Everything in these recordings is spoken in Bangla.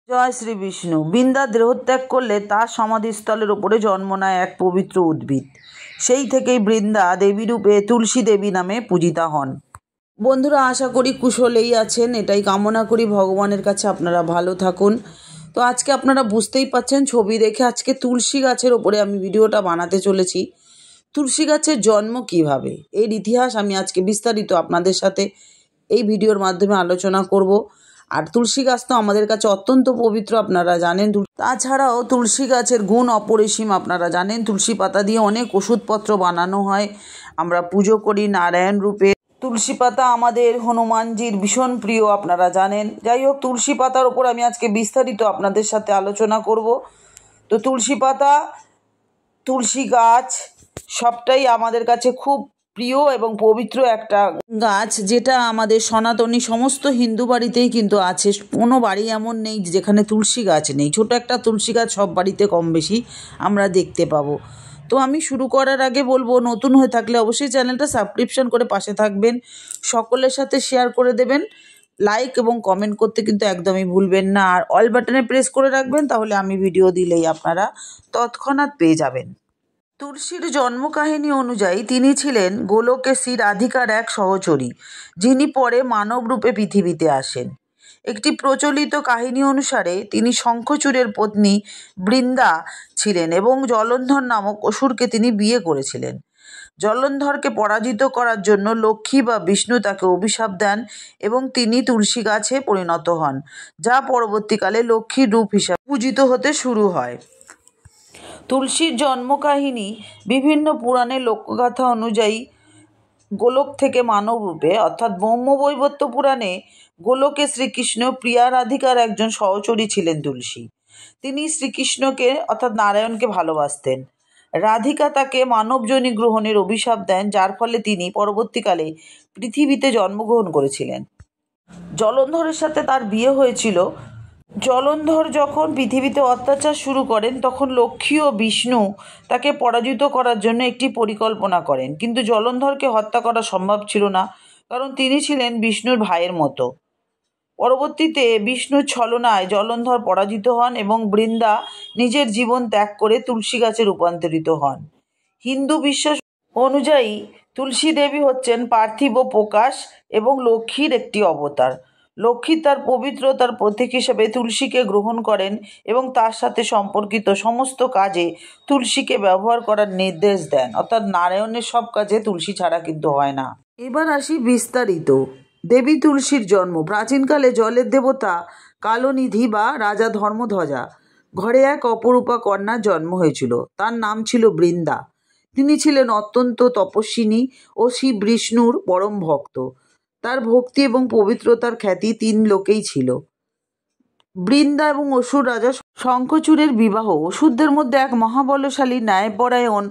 জয় শ্রী বিষ্ণু। বৃন্দা দেহত্যাগ করলে তার সমাধিস্থলের ওপরে জন্ম নেয় এক পবিত্র উদ্ভিদ। সেই থেকেই বৃন্দা দেবীরূপে তুলসী দেবী নামে পূজিতা হন। বন্ধুরা, আশা করি কুশলেই আছেন, এটাই কামনা করি ভগবানের কাছে আপনারা ভালো থাকুন। তো আজকে আপনারা বুঝতেই পাচ্ছেন ছবি দেখে, আজকে তুলসী গাছের ওপরে আমি ভিডিওটা বানাতে চলেছি। তুলসী গাছের জন্ম কিভাবে, এর ইতিহাস আমি আজকে বিস্তারিত আপনাদের সাথে এই ভিডিওর মাধ্যমে আলোচনা করব। আর তুলসী গাছ তো আমাদের কাছে অত্যন্ত পবিত্র, আপনারা জানেন। তাছাড়াও তুলসী গাছের গুণ অপরিসীম, আপনারা জানেন। তুলসী পাতা দিয়ে অনেক ওষুধপত্র বানানো হয়, আমরা পুজো করি নারায়ণ রূপে। তুলসী পাতা আমাদের হনুমানজির ভীষণ প্রিয়, আপনারা জানেন। যাই হোক, তুলসী পাতার ওপর আমি আজকে বিস্তারিত আপনাদের সাথে আলোচনা করব। তো তুলসী পাতা, তুলসী গাছ সবটাই আমাদের কাছে খুব প্রিয় এবং পবিত্র একটা গাছ, যেটা আমাদের সনাতনী সমস্ত হিন্দু বাড়িতেই কিন্তু আছে। কোনো বাড়ি এমন নেই যেখানে তুলসী গাছ নেই। ছোট একটা তুলসী গাছ সব বাড়িতে কম বেশি আমরা দেখতে পাবো। তো আমি শুরু করার আগে বলবো, নতুন হয়ে থাকলে অবশ্যই চ্যানেলটা সাবস্ক্রিপশন করে পাশে থাকবেন, সকলের সাথে শেয়ার করে দেবেন, লাইক এবং কমেন্ট করতে কিন্তু একদমই ভুলবেন না। আর অল বাটনে প্রেস করে রাখবেন, তাহলে আমি ভিডিও দিলেই আপনারা তৎক্ষণাৎ পেয়ে যাবেন। তুলসীর জন্মকাহিনী অনুযায়ী তিনি ছিলেন গোলকেশী রাধিকার এক সহচরী, যিনি পরে মানব রূপে পৃথিবীতে আসেন। একটি প্রচলিত কাহিনী অনুসারে তিনি শঙ্খচূড়ের পত্নী বৃন্দা ছিলেন এবং জলন্ধর নামক অসুরকে তিনি বিয়ে করেছিলেন। জলন্ধরকে পরাজিত করার জন্য লক্ষ্মী বা বিষ্ণু তাকে অভিশাপ দেন এবং তিনি তুলসী গাছে পরিণত হন, যা পরবর্তীকালে লক্ষ্মীর রূপ হিসাবে পূজিত হতে শুরু হয়। তুলসীর জন্মকাহিনী বিভিন্ন পুরাণের লোকগাথা অনুযায়ী গোলক থেকে মানব রূপে, অর্থাৎ ব্রহ্মবৈবর্ত পুরাণে গোলকে শ্রীকৃষ্ণ প্রিয়া রাধিকার একজন সহচরী ছিলেন তুলসী। তিনি শ্রীকৃষ্ণকে অর্থাৎ নারায়ণকে ভালোবাসতেন। রাধিকা তাকে মানবযোনি গ্রহণের অভিশাপ দেন, যার ফলে তিনি পরবর্তীকালে পৃথিবীতে জন্মগ্রহণ করেছিলেন। জলন্ধরের সাথে তার বিয়ে হয়েছিল। জলন্ধর যখন পৃথিবীতে অত্যাচার শুরু করেন, তখন লক্ষ্মী ও বিষ্ণু তাকে পরাজিত করার জন্য একটি পরিকল্পনা করেন, কিন্তু জলন্ধরকে হত্যা করা সম্ভব ছিল না, কারণ তিনি ছিলেন বিষ্ণুর ভাইয়ের মতো। পরবর্তীতে বিষ্ণুর ছলনায় জলন্ধর পরাজিত হন এবং বৃন্দা নিজের জীবন ত্যাগ করে তুলসী গাছে রূপান্তরিত হন। হিন্দু বিশ্বাস অনুযায়ী তুলসী দেবী হচ্ছেন পার্থিব প্রকাশ এবং লক্ষ্মীর একটি অবতার। লক্ষ্মী তার পবিত্রতার প্রতীক হিসেবে তুলসীকে গ্রহণ করেন এবং তার সাথে সম্পর্কিত সমস্ত কাজে তুলসীকে ব্যবহার করার নির্দেশ দেন, অর্থাৎ নারায়ণের সব কাজে তুলসী ছাড়া কিন্তু হয় না। এবার আসি বিস্তারিত। দেবী তুলসীর জন্ম। প্রাচীনকালে জলের দেবতা কালনিধি বা রাজা ধর্মধ্বজা ঘরে এক অপরূপা কন্যার জন্ম হয়েছিল। তার নাম ছিল বৃন্দা। তিনি ছিলেন অত্যন্ত তপস্বিনী ও শিব বিষ্ণুর পরম ভক্ত। তার ভক্তি এবং পবিত্রতার খ্যাতি তিন লোকেই ছিল। বৃন্দা এবং অসুর রাজা শঙ্খচূড়ের বিবাহ। অসুরদের মধ্যে এক মহাবলশালী ন্যায়পরায়ণ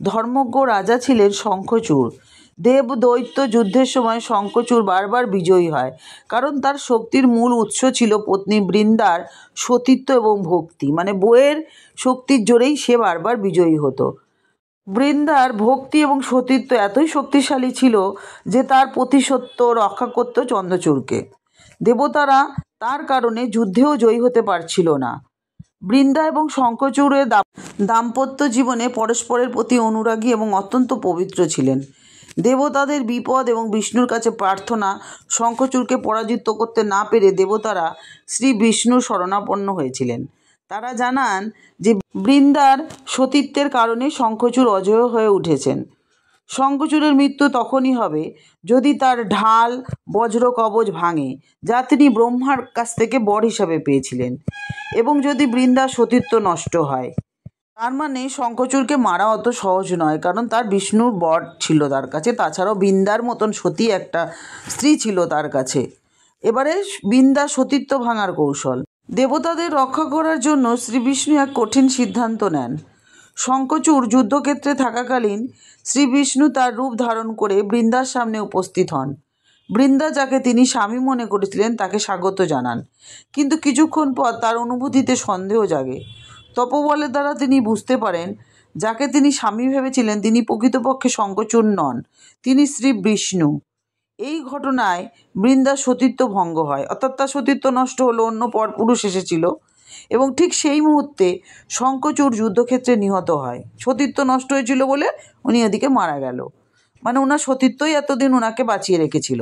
ধর্মজ্ঞ রাজা ছিলেন শঙ্খচূড়। দেব দৈত্য যুদ্ধের সময় শঙ্খচূড় বারবার বিজয়ী হয়, কারণ তার শক্তির মূল উৎস ছিল পত্নী বৃন্দার সতীত্ব এবং ভক্তি। মানে বইয়ের শক্তির জোরেই সে বারবার বিজয়ী হতো। বৃন্দার ভক্তি এবং সতীত্ব এতই শক্তিশালী ছিল যে তার প্রতিশত্ব রক্ষা করত চন্দ্রচূড়কে। দেবতারা তার কারণে যুদ্ধেও জয়ী হতে পারছিল না। বৃন্দা এবং শঙ্খচূড়ের দাম্পত্য জীবনে পরস্পরের প্রতি অনুরাগী এবং অত্যন্ত পবিত্র ছিলেন। দেবতাদের বিপদ এবং বিষ্ণুর কাছে প্রার্থনা, শঙ্খচূড়কে পরাজিত করতে না পেরে দেবতারা শ্রী বিষ্ণুর শরণাপন্ন হয়েছিলেন। তারা জানান যে বৃন্দার সতীত্বের কারণে শঙ্খচূড় অজেয় হয়ে উঠেছেন। শঙ্খচূড়ের মৃত্যু তখনই হবে যদি তার ঢাল বজ্র কবচ ভাঙে, যা তিনি ব্রহ্মার কাছ থেকে বর হিসাবে পেয়েছিলেন, এবং যদি বৃন্দার সতীত্ব নষ্ট হয়। তার মানে শঙ্খচূড়কে মারা অত সহজ নয়, কারণ তার বিষ্ণুর বর ছিল তার কাছে। তাছাড়াও বৃন্দার মতন সতী একটা স্ত্রী ছিল তার কাছে। এবারে বৃন্দার সতীত্ব ভাঙার কৌশল। দেবতাদের রক্ষা করার জন্য শ্রী বিষ্ণু এক কঠিন সিদ্ধান্ত নেন। শঙ্খচূড় যুদ্ধক্ষেত্রে থাকাকালীন শ্রী বিষ্ণু তার রূপ ধারণ করে বৃন্দার সামনে উপস্থিত হন। বৃন্দা, যাকে তিনি স্বামী মনে করেছিলেন, তাকে স্বাগত জানান, কিন্তু কিছুক্ষণ পর তার অনুভূতিতে সন্দেহ জাগে। তপবলের দ্বারা তিনি বুঝতে পারেন যাকে তিনি স্বামী ভেবেছিলেন তিনি প্রকৃতপক্ষে শঙ্খচূড় নন, তিনি শ্রী বিষ্ণু। এই ঘটনায় বৃন্দার সতীত্ব ভঙ্গ হয়, অর্থাৎ তার সতীত্ব নষ্ট হলো, অন্য পরপুরুষ এসেছিল। এবং ঠিক সেই মুহূর্তে শঙ্খচূড় যুদ্ধক্ষেত্রে নিহত হয়। সতীত্ব নষ্ট হয়েছিল বলে উনি ওদিকে মারা গেল, মানে ওনার সতীত্বই এতদিন ওনাকে বাঁচিয়ে রেখেছিল।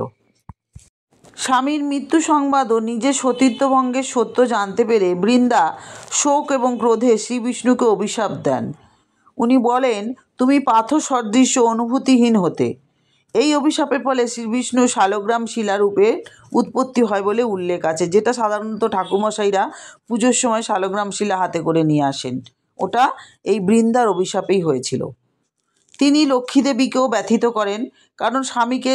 স্বামীর মৃত্যু সংবাদ ও নিজের সতীত্ব ভঙ্গের সত্য জানতে পেরে বৃন্দা শোক এবং ক্রোধে শ্রী বিষ্ণুকে অভিশাপ দেন। উনি বলেন, তুমি পাথর সদৃশ্য অনুভূতিহীন হতে। এই অভিশাপের ফলে শ্রী বিষ্ণু শালগ্রাম শিলারূপে উৎপত্তি হয় বলে উল্লেখ আছে, যেটা সাধারণত ঠাকুরমশাইরা পুজোর সময় শালগ্রাম শিলা হাতে করে নিয়ে আসেন। ওটা এই বৃন্দার অভিশাপেই হয়েছিল। তিনি লক্ষ্মী দেবীকেও ব্যথিত করেন, কারণ স্বামীকে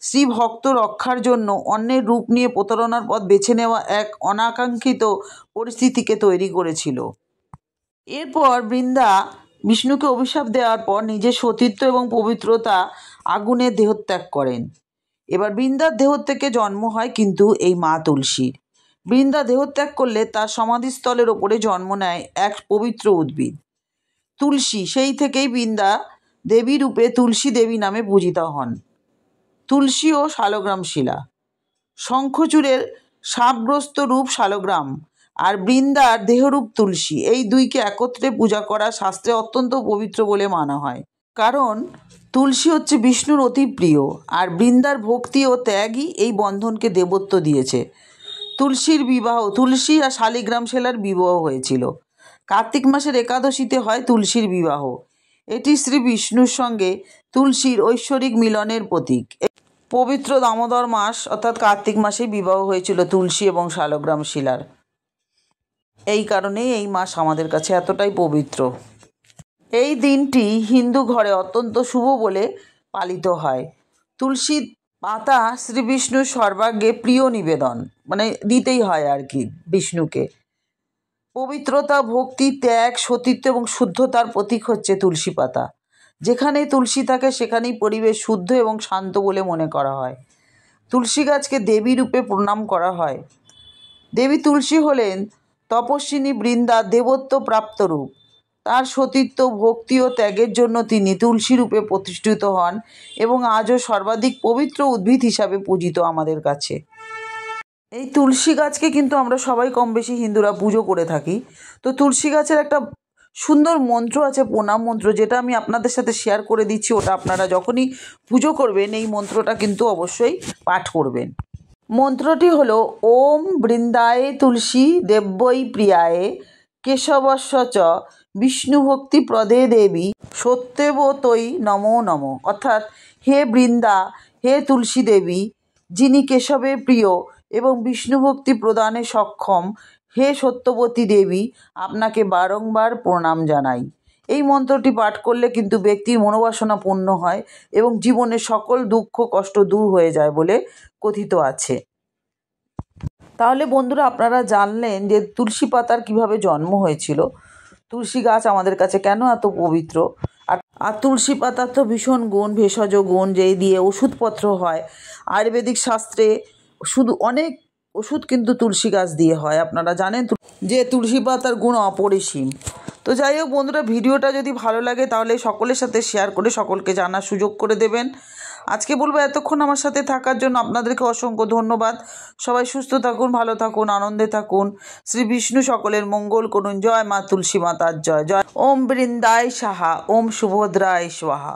শ্রী ভক্ত রক্ষার জন্য অন্যের রূপ নিয়ে প্রতারণার পথ বেছে নেওয়া এক অনাকাঙ্ক্ষিত পরিস্থিতিকে তৈরি করেছিল। এরপর বৃন্দা বিষ্ণুকে অভিশাপ দেওয়ার পর নিজের সতীত্ব এবং পবিত্রতা আগুনে দেহত্যাগ করেন। এবার বৃন্দার দেহ থেকে জন্ম হয় কিন্তু এই মা তুলসীর। বৃন্দা দেহত্যাগ করলে তার সমাধিস্থলের ওপরে জন্ম নেয় এক পবিত্র উদ্ভিদ তুলসী। সেই থেকেই বৃন্দা দেবী রূপে তুলসী দেবী নামে পূজিত হন। তুলসী ও শালগ্রাম শিলা, শঙ্খচূড়ের সাপগ্রস্ত রূপ শালগ্রাম আর বৃন্দার দেহরূপ তুলসী, এই দুইকে একত্রে পূজা করা শাস্ত্রে অত্যন্ত পবিত্র বলে মানা হয়। কারণ তুলসী হচ্ছে বিষ্ণুর অতি প্রিয়, আর বৃন্দার ভক্তি ও ত্যাগই এই বন্ধনকে দেবত্ব দিয়েছে। তুলসী আর শালিগ্রাম শিলার বিবাহ হয়েছিল। কার্তিক মাসের একাদশীতে হয় তুলসীর বিবাহ। এটি শ্রী বিষ্ণুর সঙ্গে তুলসীর ঐশ্বরিক মিলনের প্রতীক। পবিত্র দামোদর মাস অর্থাৎ কার্তিক মাসে বিবাহ হয়েছিল তুলসী এবং শালগ্রাম শিলার। এই কারণেই এই মাস আমাদের কাছে এতটাই পবিত্র। এই দিনটি হিন্দু ঘরে অত্যন্ত শুভ বলে পালিত হয়। তুলসী পাতা শ্রী বিষ্ণুর সর্বাগ্যে প্রিয় নিবেদন, মানে দিতেই হয় আর কি বিষ্ণুকে। পবিত্রতা, ভক্তি, ত্যাগ, সতীত্ব এবং শুদ্ধতার প্রতীক হচ্ছে তুলসী পাতা। যেখানে তুলসী থাকে সেখানেই পরিবেশ শুদ্ধ এবং শান্ত বলে মনে করা হয়। তুলসী গাছকে দেবী রূপে প্রণাম করা হয়। দেবী তুলসী হলেন তপস্বিনী বৃন্দা দেবত্ব প্রাপ্ত রূপ। তার সতীত্ব, ভক্তি ও ত্যাগের জন্য তিনি তুলসী রূপে প্রতিষ্ঠিত হন এবং আজও সর্বাধিক পবিত্র উদ্ভিদ হিসাবে পূজিত আমাদের কাছে। এই তুলসী গাছকে কিন্তু আমরা সবাই কম বেশি হিন্দুরা পুজো করে থাকি। তো তুলসী গাছের একটা সুন্দর মন্ত্র আছে, প্রণাম মন্ত্র, যেটা আমি আপনাদের সাথে শেয়ার করে দিচ্ছি। ওটা আপনারা যখনই পুজো করবেন এই মন্ত্রটা কিন্তু অবশ্যই পাঠ করবেন। মন্ত্রটি হলো, ওম বৃন্দায়ে তুলসী দেব্যই প্রিয়ায়ে কেশবস্য চ বিষ্ণুভক্তি প্রদে দেবী সত্যেব তৈ নমো নমঃ। অর্থাৎ, হে বৃন্দা, হে তুলসী দেবী, যিনি কেশবের প্রিয় এবং বিষ্ণুভক্তি প্রদানে সক্ষম, হে সত্যবতী দেবী, আপনাকে বারংবার প্রণাম জানাই। এই মন্ত্রটি পাঠ করলে কিন্তু ব্যক্তির মনোবাসনা পূর্ণ হয় এবং জীবনের সকল দুঃখ কষ্ট দূর হয়ে যায় বলে কথিত আছে। তাহলে বন্ধুরা, আপনারা জানলেন যে তুলসী পাতার কিভাবে জন্ম হয়েছিল, তুলসী গাছ আমাদের কাছে কেন এত পবিত্র। আর তুলসী পাতার তো ভীষণ গুণ, ভেষজ গুণ, যেই দিয়ে ওষুধপত্র হয়। আয়ুর্বেদিক শাস্ত্রে অনেক ওষুধ কিন্তু তুলসী গাছ দিয়ে হয়। আপনারা জানেন যে তুলসী পাতার গুণ অপরিসীম। তো যাই হোক বন্ধুরা, ভিডিওটা যদি ভালো লাগে তাহলে সকলের সাথে শেয়ার করে সকলকে জানার সুযোগ করে দেবেন। আজকে বলবো, এতক্ষণ আমার সাথে থাকার জন্য আপনাদেরকে অসংখ্য ধন্যবাদ। সবাই সুস্থ থাকুন, ভালো থাকুন, আনন্দে থাকুন। শ্রী বিষ্ণু সকলের মঙ্গল করুন। জয় মা তুলসী মাতার জয় জয়। ওম বৃন্দায় সাহা, ওম সুভদ্রায় স্বাহা।